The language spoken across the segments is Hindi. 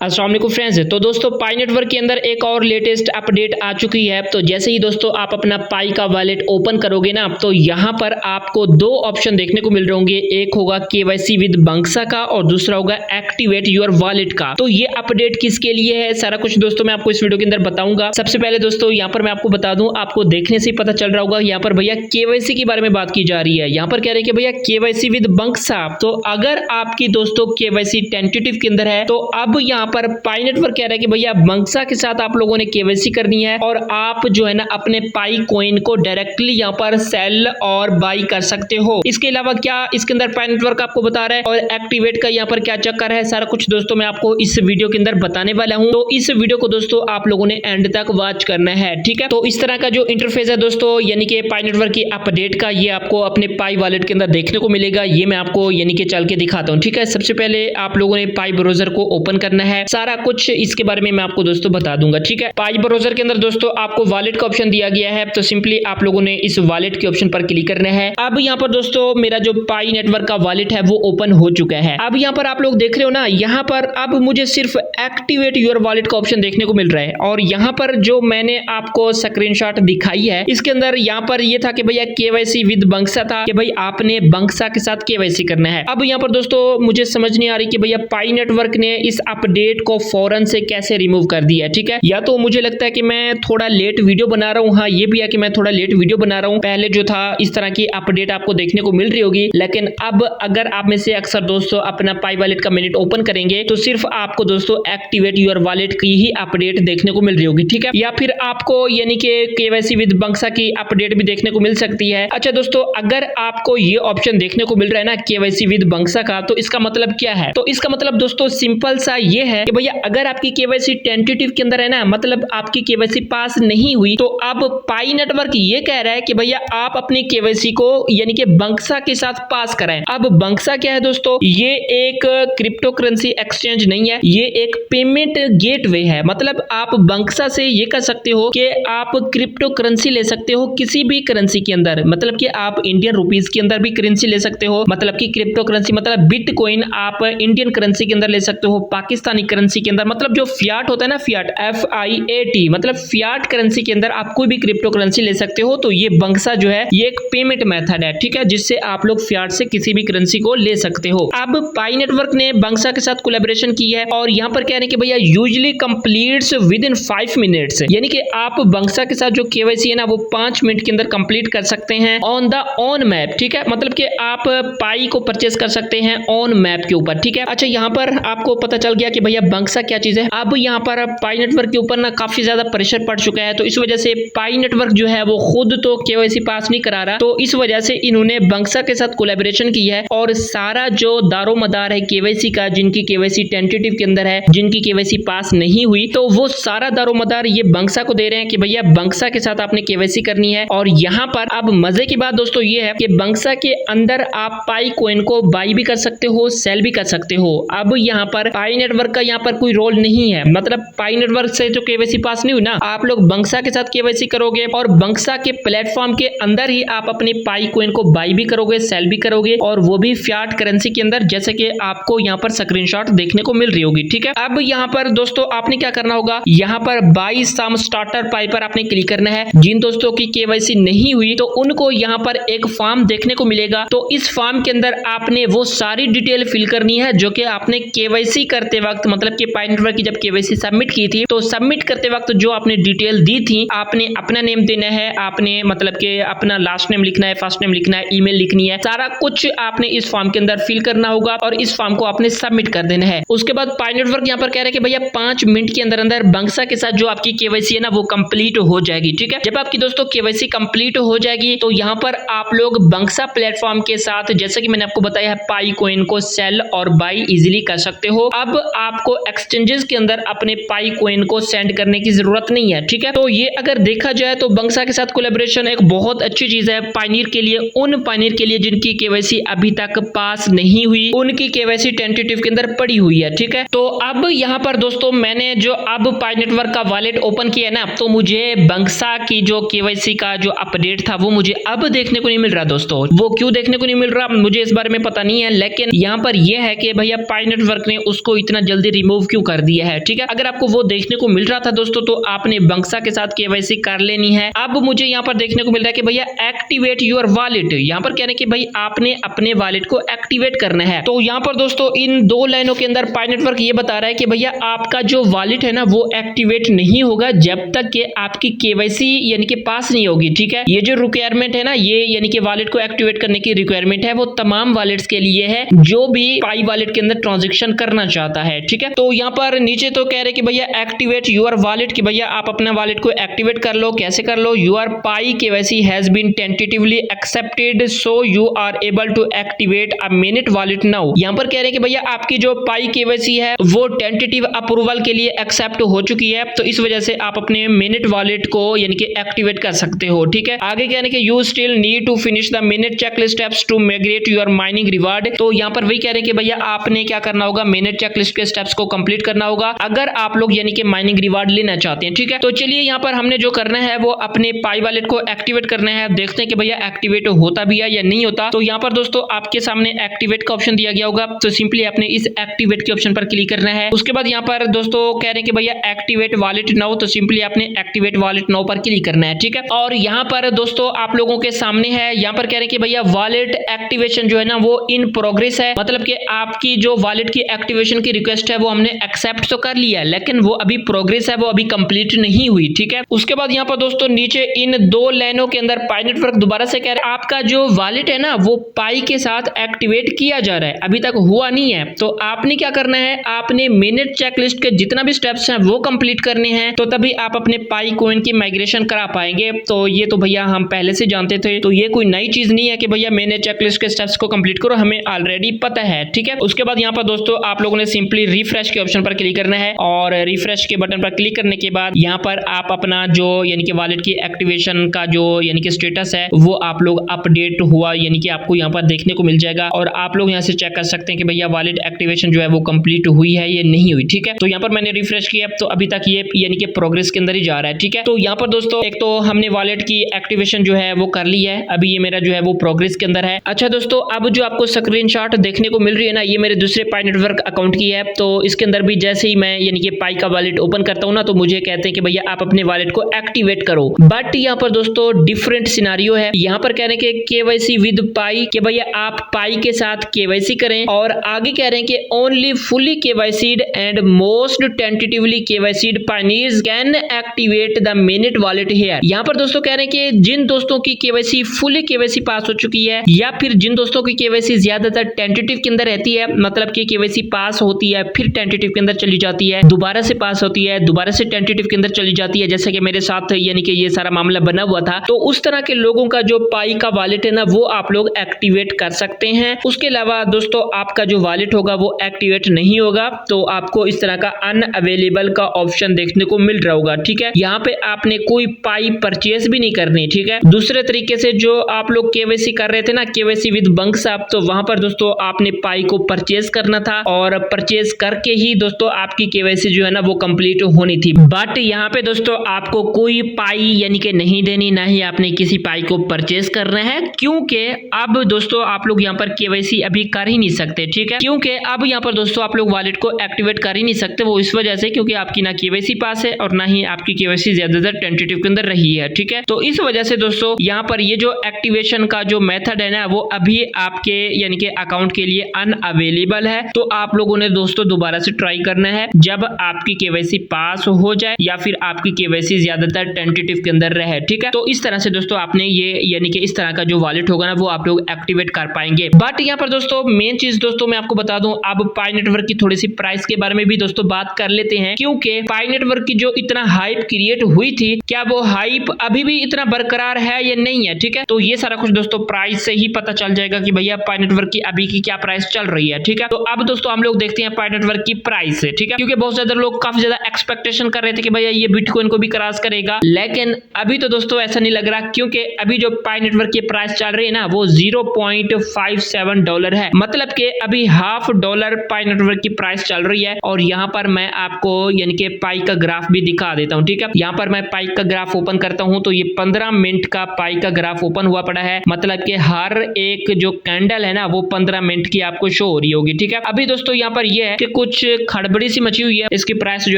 अस्सलाम वालेकुम फ्रेंड्स। तो दोस्तों पाई नेटवर्क के अंदर एक और लेटेस्ट अपडेट आ चुकी है। तो जैसे ही दोस्तों आप अपना पाई का वॉलेट ओपन करोगे ना, तो यहाँ पर आपको दो ऑप्शन देखने को मिल रहे होंगे। एक होगा केवाईसी विद बंक्सा का और दूसरा होगा एक्टिवेट योर वॉलेट का। तो ये अपडेट किसके लिए है, सारा कुछ दोस्तों मैं आपको इस वीडियो के अंदर बताऊंगा। सबसे पहले दोस्तों यहाँ पर मैं आपको बता दूं, आपको देखने से ही पता चल रहा होगा यहाँ पर भैया केवाईसी के बारे में बात की जा रही है। यहाँ पर कह रहे हैं कि भैया केवाईसी विद बंक्सा। तो अगर आपकी दोस्तों केवाईसी टेंटेटिव के अंदर है, तो अब यहाँ पर पाई नेटवर्क कह रहा है कि भैया बंक्सा के साथ आप लोगों ने केवाईसी करनी है और आप जो है ना अपने पाई कॉइन को डायरेक्टली यहाँ पर सेल और बाई कर सकते हो। इसके अलावा क्या इसके अंदर पाई नेटवर्क आपको बता रहा है और एक्टिवेट का यहाँ पर क्या चक्कर है, सारा कुछ दोस्तों मैं आपको इस वीडियो के अंदर बताने वाला हूँ। तो इस वीडियो को दोस्तों आप लोगों ने एंड तक वॉच करना है, ठीक है। तो इस तरह का जो इंटरफेस है दोस्तों, यानी कि पाई नेटवर्क की अपडेट का, ये आपको अपने पाई वॉलेट के अंदर देखने को मिलेगा। ये मैं आपको यानी कि चल के दिखाता हूँ, ठीक है। सबसे पहले आप लोगों ने पाई ब्राउजर को ओपन करना है, सारा कुछ इसके बारे में मैं आपको दोस्तों बता दूंगा, ठीक है। पाई ब्राउजर के अंदर दोस्तों आपको वॉलेट का ऑप्शन दिया गया है, तो सिंपली आप लोगों ने इस वॉलेट के ऑप्शन पर क्लिक करना है। अब यहाँ पर दोस्तों मेरा जो पाई नेटवर्क का वॉलेट है वो ओपन हो चुका है। अब यहाँ पर आप लोग देख रहे हो ना, यहाँ पर अब मुझे सिर्फ एक्टिवेट योर वॉलेट का ऑप्शन देखने को मिल रहा है। और यहाँ पर जो मैंने आपको स्क्रीनशॉट दिखाई है, इसके अंदर यहाँ पर ये था कि भैया केवाईसी विद बंक्सा था, कि भाई आपने बंक्सा के साथ केवाईसी करना है। अब यहाँ पर दोस्तों मुझे समझ नहीं आ रही कि भैया पाई नेटवर्क ने इस अपडेट को फौरन से कैसे रिमूव कर दिया है, ठीक है। या तो मुझे लगता है कि मैं थोड़ा लेट वीडियो बना रहा हूँ, हाँ ये भी है कि मैं थोड़ा लेट वीडियो बना रहा हूँ। पहले जो था इस तरह की अपडेट आपको देखने को मिल रही होगी, लेकिन अब अगर आप में से अक्सर दोस्तों अपना पाई वॉलेट का मिनट ओपन करेंगे तो सिर्फ आपको दोस्तों एक्टिवेट योर वॉलेट की ही अपडेट देखने को मिल रही होगी, ठीक है। या फिर आपको यानी कि केवाईसी विद बंक्सा की अपडेट भी देखने को मिल सकती है। अच्छा दोस्तों, अगर आपको ये ऑप्शन देखने को मिल रहा है ना केवाईसी विद बंक्सा का, तो इसका मतलब क्या है? तो इसका मतलब दोस्तों सिंपल सा ये है कि भैया अगर आपकी केवाईसी टेंटेटिव के अंदर है ना, मतलब आपकी केवाईसी पास नहीं हुई, तो अब पाई नेटवर्क ये कह रहा है कि भैया आप अपनी केवाईसी को यानी कि बंक्सा के साथ पास कराएं। अब बंक्सा क्या है दोस्तों? ये एक क्रिप्टो करेंसी एक्सचेंज नहीं है, ये एक पेमेंट गेटवे है। मतलब आप बंक्सा से ये कर सकते हो कि आप क्रिप्टो करेंसी ले सकते हो किसी भी करेंसी के अंदर, मतलब कि आप इंडियन रुपीस के अंदर भी करेंसी ले सकते हो, मतलब कि क्रिप्टो करेंसी मतलब बिटकॉइन आप इंडियन करेंसी के अंदर ले सकते हो, पाकिस्तानी करेंसी के अंदर, मतलब जो फियाट होता है ना, फियाट FIAT, मतलब फियाट करेंसी के अंदर आप कोई भी क्रिप्टो करेंसी ले सकते हो। तो ये बंक्सा जो है ये एक पेमेंट मेथड है, ठीक है, जिससे आप लोग फियाट से किसी भी करेंसी को ले सकते हो। अब पाई नेटवर्क ने बंक्सा के साथ कोलैबोरेशन की है और यहाँ पर कह रहे हैं कि भैया usually completes with in 5 minutes, यानी कि आप बंक्सा के साथ जो केवाईसी है ना वो 5 मिनट के अंदर कंप्लीट कर सकते हैं ऑन द ऑन मैप, ठीक है। मतलब कि आप पाई को परचेस कर सकते हैं ऑन मैप के ऊपर, ठीक है। अच्छा, यहाँ पर आपको पता चल गया कि भैया बंक्सा क्या चीज है। अब यहाँ पर पाई नेटवर्क के ऊपर ना काफी ज्यादा प्रेशर पड़ चुका है, तो इस वजह से पाई नेटवर्क जो है वो खुद तो केवाईसी पास नहीं करा रहा, तो इस वजह से इन्होंने बंक्सा के साथ कोलैबोरेशन की है और सारा जो दारोमदार है केवाईसी का, जिनकी केवाईसी टेंटेटिव के अंदर है, जिनकी केवाईसी पास नहीं हुई, तो वो सारा दारोमदार ये बंक्सा को दे रहे हैं कि भैया बंक्सा के साथ आपने केवाईसी करनी है। और यहाँ पर अब मजे की बात दोस्तों ये है कि बंक्सा के अंदर आप पाई कॉइन को बाई भी कर सकते हो, सेल भी कर सकते हो। अब यहाँ पर पाई नेटवर्क का यहाँ पर कोई रोल नहीं है, मतलब पाई नेटवर्क से जो केवाईसी पास नहीं हुई ना, आप लोग बंक्सा के साथ केवाईसी करोगे और बंक्सा के प्लेटफॉर्म के अंदर ही आप अपने पाई कॉइन को बाई भी करोगे, सेल भी करोगे, और वो भी फियाट करेंसी के अंदर, जैसे कि आपको यहाँ पर स्क्रीनशॉट देखने को मिल रही होगी, ठीक है। अब यहाँ पर दोस्तों आपने क्या करना होगा, यहाँ पर बाई सम स्टार्टर पाई पर आपने क्लिक करना है। जिन दोस्तों की केवाईसी नहीं हुई तो उनको यहाँ पर एक फॉर्म देखने को मिलेगा, तो इस फॉर्म के अंदर आपने वो सारी डिटेल फिल करनी है जो कि आपने केवाईसी करते वक्त, मतलब कि पाई नेटवर्क की जब केवाईसी सबमिट की थी, तो सबमिट करते वक्त जो आपने डिटेल दी थी, आपने अपना नेम देना है, आपने मतलब कि अपना लास्ट नेम लिखना है, फर्स्ट नेम लिखना है, ईमेल लिखनी है, सारा कुछ आपने इस फॉर्म के अंदर फिल करना होगा और इस फॉर्म को आपने सबमिट कर देना है। उसके बाद पाई नेटवर्क यहाँ पर कह रहे हैं कि भैया 5 मिनट के अंदर अंदर बंक्सा के साथ जो आपकी केवाईसी है ना वो कंप्लीट हो जाएगी, ठीक है। जब आपकी दोस्तों केवाईसी कंप्लीट हो जाएगी तो यहाँ पर आप लोग बंक्सा प्लेटफॉर्म के साथ, जैसे कि मैंने आपको बताया है, पाई कॉइन को सेल और बाई इजीली कर सकते हो। अब आपको एक्सचेंजेस के अंदर अपने पाई कॉइन को सेंड करने की जरूरत नहीं है, ठीक है। तो ये अगर देखा जाए तो बंक्सा के साथ कोलैबोरेशन एक बहुत अच्छी चीज है पायनियर के लिए, उन पायनियर के लिए जिनकी केवाईसी अभी तक पास नहीं हुई, उनकी केवाईसी टेंटेटिव के अंदर पड़ी हुई है, ठीक है। तो अब यहाँ पर दोस्तों मैंने जो अब पाई नेटवर्क का वॉलेट ओपन किया ना, तो मुझे बंक्सा की जो केवाईसी का जो अपडेट था वो मुझे अब देखने को नहीं मिल रहा दोस्तों। वो क्यों देखने को नहीं मिल रहा मुझे इस बारे में पता नहीं है, लेकिन यहाँ पर यह है कि भैया पाई नेटवर्क ने उसको इतना जल्दी जल्दी रिमूव क्यों कर दिया है। ठीक है, अगर आपको वो देखने को मिल रहा था दोस्तों तो आपने बंक्सा के साथ केवाईसी कर लेनी है। अब मुझे यहाँ पर देखने को मिल रहा है कि भैया एक्टिवेट योर वॉलेट, यहाँ पर कहने कि भाई आपने अपने वॉलेट को एक्टिवेट करना है। तो यहाँ पर दोस्तों इन दो लाइनों के अंदर पाई नेटवर्क ये बता रहा है कि भैया आपका जो वॉलेट है ना वो एक्टिवेट नहीं होगा जब तक कि आपकी केवाईसी यानी कि पास नहीं होगी। ठीक है, ये जो रिक्वायरमेंट है ना, ये यानी कि वॉलेट को एक्टिवेट करने की रिक्वायरमेंट है, वो तमाम वॉलेट्स के लिए है जो भी पाई वॉलेट के अंदर ट्रांजेक्शन करना चाहता है। ठीक है, तो यहाँ पर नीचे तो कह रहे कि भैया एक्टिवेट यूर वॉलेट, कि भैया आप अपना वॉलेट को एक्टिवेट कर लो। कैसे कर लो? Your Pi KYC has been tentatively accepted so you are able to activate a mainnet wallet now. यहाँ पर कह रहे कि भैया आपकी जो पाई केवाईसी है वो टेंटेटिव अप्रूवल के लिए एक्सेप्ट हो चुकी है, तो इस वजह से आप अपने मिनट वॉलेट को यानी कि एक्टिवेट कर सकते हो। ठीक है, आगे कहने कि you still need to finish the minute checklist steps to migrate your mining reward. तो यहाँ पर वही कह रहे हैं कि भैया आपने क्या करना होगा, मिनट चेकलिस्ट के स्टेप्स को कंप्लीट करना होगा अगर आप लोग यानी कि माइनिंग रिवार्ड लेना चाहते हैं। ठीक है, तो चलिए यहाँ पर हमने जो करना है वो अपने पाई वॉलेट को एक्टिवेट करना है। देखते हैं कि भैया एक्टिवेट होता भी है या नहीं होता। तो यहाँ पर दोस्तों आपके सामने एक्टिवेट का ऑप्शन दिया गया होगा, तो सिंपली आपने इस एक्टिवेट के ऑप्शन पर क्लिक करना है। उसके बाद यहाँ पर दोस्तों कह रहे हैं कि भैया एक्टिवेट वॉलेट नाउ, तो सिंपली आपने एक्टिवेट वॉलेट नाउ पर क्लिक करना है। ठीक है, और यहाँ पर दोस्तों आप लोगों के सामने है, यहाँ पर कह रहे हैं कि भैया वॉलेट एक्टिवेशन जो है ना वो इन प्रोग्रेस है, मतलब कि आपकी जो वॉलेट की एक्टिवेशन की रिक्वेस्ट है वो हमने एक्सेप्ट तो कर लिया है लेकिन वो अभी प्रोग्रेस है, वो अभी कंप्लीट नहीं हुई। ठीक है, उसके बाद यहाँ पर दोस्तों नीचे इन दो लाइनों के अंदर पाई नेटवर्क दोबारा से कह रहा है आपका जो वॉलेट है ना वो पाई के साथ एक्टिवेट किया जा रहा है, अभी तक हुआ नहीं है। तो आपने क्या करना है, आपने मिनट चेकलिस्ट के जितना भी स्टेप्स हैं वो कंप्लीट करने हैं, तो तभी आप अपने पाई कॉइन की माइग्रेशन करा पाएंगे। तो ये तो भैया हम पहले से जानते थे, तो ये कोई नई चीज नहीं है कि भैया मिनट चेकलिस्ट के स्टेप्स को कंप्लीट करो, हमें ऑलरेडी पता है। ठीक है, उसके बाद यहाँ पर दोस्तों आप लोगों ने सिंपली रिफ्रेश के ऑप्शन पर क्लिक करना है और रिफ्रेश के बटन पर क्लिक करने के बाद यहाँ पर आप अपना जो यानी कि वॉलेट की एक्टिवेशन का जो यानी कि स्टेटस है वो आप लोग अपडेट हुआ यानी कि आपको यहाँ पर देखने को मिल जाएगा और आप लोग यहाँ से चेक कर सकते हैं कि भैया वॉलेट एक्टिवेशन जो है वो कंप्लीट हुई है या नहीं हुई। ठीक है, तो यहाँ पर मैंने रिफ्रेश किया तो अभी तक ये यानी कि प्रोग्रेस के अंदर ही जा रहा है। ठीक है, तो यहाँ पर दोस्तों एक तो हमने वॉलेट की एक्टिवेशन जो है वो कर ली है, अभी ये मेरा जो है वो प्रोग्रेस के अंदर है। अच्छा दोस्तों, अब जो आपको स्क्रीनशॉट देखने को मिल रही है ना, ये मेरे दूसरे पाई नेटवर्क अकाउंट की है। तो इसके अंदर भी जैसे ही मैं यानी कि पाई का वॉलेट ओपन करता हूँ ना, तो मुझे कहते हैं कि भैया आप अपने वॉलेट को एक्टिवेट करो, बट यहाँ पर दोस्तों डिफरेंट सिनारियो है। यहाँ पर कह रहे हैं कि केवाईसी विद पाई, कि भैया आप पाई के साथ केवाईसी करें, और आगे कह रहे हैं कि only fully KYCed and most tentatively KYCed pioneers can activate the mainnet wallet here. यहाँ पर दोस्तों कह रहे हैं कि जिन दोस्तों की केवाईसी फुली केवाईसी पास हो चुकी है या फिर जिन दोस्तों की केवाईसी ज्यादातर टेंटेटिव के अंदर रहती है, मतलब कि केवाईसी पास होती है फिर टेंटेटिव के अंदर चली जाती है, दोबारा से पास होती है दोबारा से टेंटेटिव के अंदर चली जाती है, जैसे कि मेरे साथ यानी कि ये सारा मामला बना हुआ था। तो उस तरह के लोगों का जो पाई का वॉलेट है ना वो आप लोग एक्टिवेट कर सकते हैं। उसके अलावा दोस्तों आपका जो वॉलेट होगा वो एक्टिवेट नहीं होगा, तो आपको इस तरह का अनअवेलेबल का ऑप्शन देखने को मिल रहा होगा। ठीक है, यहाँ पे आपने कोई पाई परचेज भी नहीं करनी। ठीक है, दूसरे तरीके से जो आप लोग केवाईसी कर रहे थे ना, केवाईसी विद बंक्सा, तो वहां पर दोस्तों आपने पाई को परचेज करना था और परचेज करके ही दोस्तों आपकी केवाईसी जो है ना वो कंप्लीट होनी थी। बट यहाँ पे दोस्तों आपको कोई पाई यानी कि नहीं देनी, ना ही आपने किसी पाई को परचेज करना है, क्योंकि अब दोस्तों आप लोग यहाँ पर केवाईसी अभी कर ही नहीं सकते। ठीक है, क्योंकि अब यहाँ पर दोस्तों आप लोग वॉलेट को एक्टिवेट कर ही नहीं सकते, वो इस वजह से क्योंकि आपकी ना केवाईसी पास है और ना ही आपकी केवाईसी ज्यादातर टेंटेटिव के अंदर रही है। ठीक है, तो इस वजह से दोस्तों यहाँ पर ये जो एक्टिवेशन का जो मेथड है ना वो अभी आपके यानी कि अकाउंट के लिए अनअवेलेबल है। तो आप लोगों ने दोस्तों दोबारा से ट्राई करना है जब आपकी केवाईसी पास हो जाए या फिर आपकी केवाईसी ज्यादातर टेंटेटिव के अंदर रहे। ठीक है, तो इस तरह से दोस्तों आपने ये यानी कि इस तरह का जो वॉलेट होगा ना वो आप लोग एक्टिवेट कर पाएंगे। बट यहाँ पर दोस्तों मेन चीज दोस्तों मैं आपको बता दूं, अब पाई नेटवर्क की थोड़ी सी प्राइस के बारे में भी दोस्तों बात कर लेते हैं, क्योंकि पाई नेटवर्क की जो इतना हाइप क्रिएट हुई थी, क्या वो हाइप अभी भी इतना बरकरार है या नहीं है। ठीक है, तो ये सारा कुछ दोस्तों प्राइस से ही पता चल जाएगा कि भैया पाई नेटवर्क की अभी की क्या प्राइस चल रही है। ठीक है, तो अब दोस्तों हम लोग देखते हैं पाई नेटवर्क की प्राइस से। ठीक है, क्योंकि बहुत ज्यादा लोग काफी ज्यादा एक्सपेक्टेशन कर रहे थे कि भैया ये बिटकॉइन को भी क्रॉस करेगा, लेकिन अभी तो दोस्तों ऐसा नहीं लग रहा, क्योंकि अभी जो पाई नेटवर्क की प्राइस चल रही है ना वो $0.57 है, मतलब कि अभी $0.5 पाई नेटवर्क की प्राइस चल रही है। और यहाँ पर मैं आपको यानी कि पाई का ग्राफ भी दिखा देता हूँ। ठीक है, यहाँ पर मैं पाई का ग्राफ ओपन करता हूँ तो ये 15 मिनट का पाई का ग्राफ ओपन हुआ पड़ा है, मतलब कि हर एक जो कैंडल है ना वो 15 मिनट की आपको शो हो रही होगी। ठीक है, अभी दोस्तों यहाँ पर ये है कि कुछ खड़बड़ी सी मची हुई है, इसकी प्राइस जो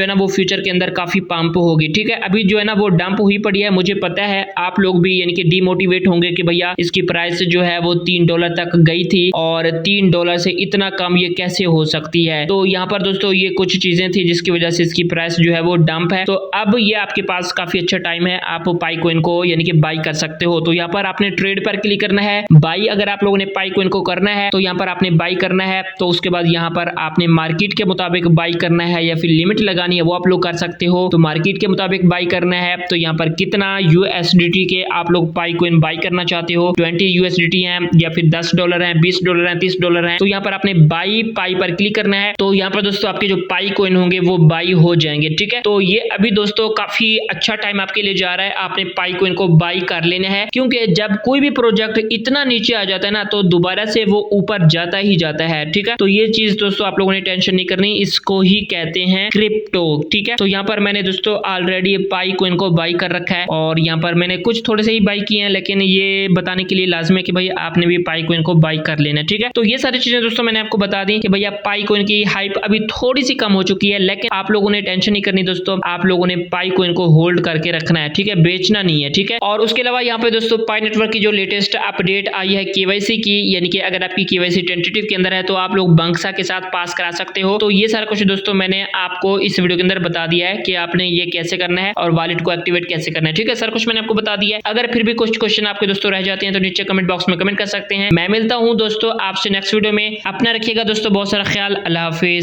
है ना वो फ्यूचर के अंदर काफी पंप होगी। ठीक है, अभी जो है ना वो डंप हुई पड़ी है। मुझे पता है आप लोग भी यानी कि डिमोटिवेट होंगे कि भैया इसकी प्राइस जो है वो $3 तक गई थी और $3 से इतना कम ये कैसे हो सकती है। तो यहाँ पर दोस्तों ये कुछ चीजें थी जिसकी वजह से इसकी प्राइस जो है वो डंप है। तो अब ये आपके पास काफी अच्छा टाइम है, आप पाई कॉइन को यानी कि बाई कर सकते हो। तो यहाँ पर आपने ट्रेड पर क्लिक करना है, बाई अगर आप लोगों ने पाई कॉइन को करना है तो यहाँ पर आपने बाई करना है। तो उसके बाद यहाँ पर आपने मार्केट के मुताबिक बाई करना है या फिर लिमिट लगानी है वो आप लोग कर सकते हो। तो मार्केट के मुताबिक बाई करना है तो यहाँ पर कितना USDT के आप लोग पाई कॉइन बाई करना चाहते हो, 20 USDT है या फिर $10 है, $20 है, $30 है। तो यहाँ पर आपने बाई पाई पर क्लिक करना है। तो यहाँ पर दोस्तों आपके जो पाई कॉइन होंगे वो बाई हो जाएंगे। ठीक है, तो ये अभी दोस्तों काफी अच्छा टाइम आपके लिए जा रहा है, आपने पाई कॉइन को बाई कर लेना है, क्योंकि जब कोई भी प्रोजेक्ट इतना नीचे आ जाता है ना तो दोबारा से वो ऊपर जाता ही जाता है। ठीक है, तो ये चीज दोस्तों आप लोगों ने टेंशन नहीं करनी, इसको ही कहते हैं क्रिप्टो। ठीक है, तो यहाँ पर मैंने दोस्तों ऑलरेडी पाई कॉइन को बाई कर रखा है और यहाँ पर मैंने कुछ थोड़े से ही बाई किए हैं, लेकिन ये बताने के लिए लाजमी है कि भाई आपने भी पाई कॉइन को बाई कर लेना है। ठीक है, तो ये सारी चीजें दोस्तों मैंने आपको बता दी कि भैया पाई कॉइन की हाइप अभी थोड़ी सी कम हो चुकी है, लेकिन आप लोगों ने टेंशन नहीं करनी दोस्तों, आप लोगों ने पाई कॉइन को होल्ड करके रखना है। ठीक है, बेचना नहीं है। ठीक है, और उसके अलावा यहाँ पे दोस्तों पाई नेटवर्क की जो लेटेस्ट अपडेट आई है केवाईसी की, यानी कि अगर आपकी केवाईसी टेंटेटिव के अंदर है तो आप लोग बंक्सा के साथ पास करा सकते हो। तो ये सारा कुछ दोस्तों मैंने आपको इस वीडियो के अंदर बता दिया है कि आपने ये कैसे करना है और वॉलेट को एक्टिवेट कैसे करना है। ठीक है, सर कुछ मैंने आपको बता दिया है। अगर फिर भी कुछ क्वेश्चन आपके दोस्तों रह जाते हैं तो नीचे कमेंट बॉक्स में कमेंट कर सकते हैं। मैं मिलता हूं दोस्तों आपसे नेक्स्ट वीडियो में। अपना रखिएगा दोस्तों बहुत सारा ख्याल। अल्लाह हाफिज।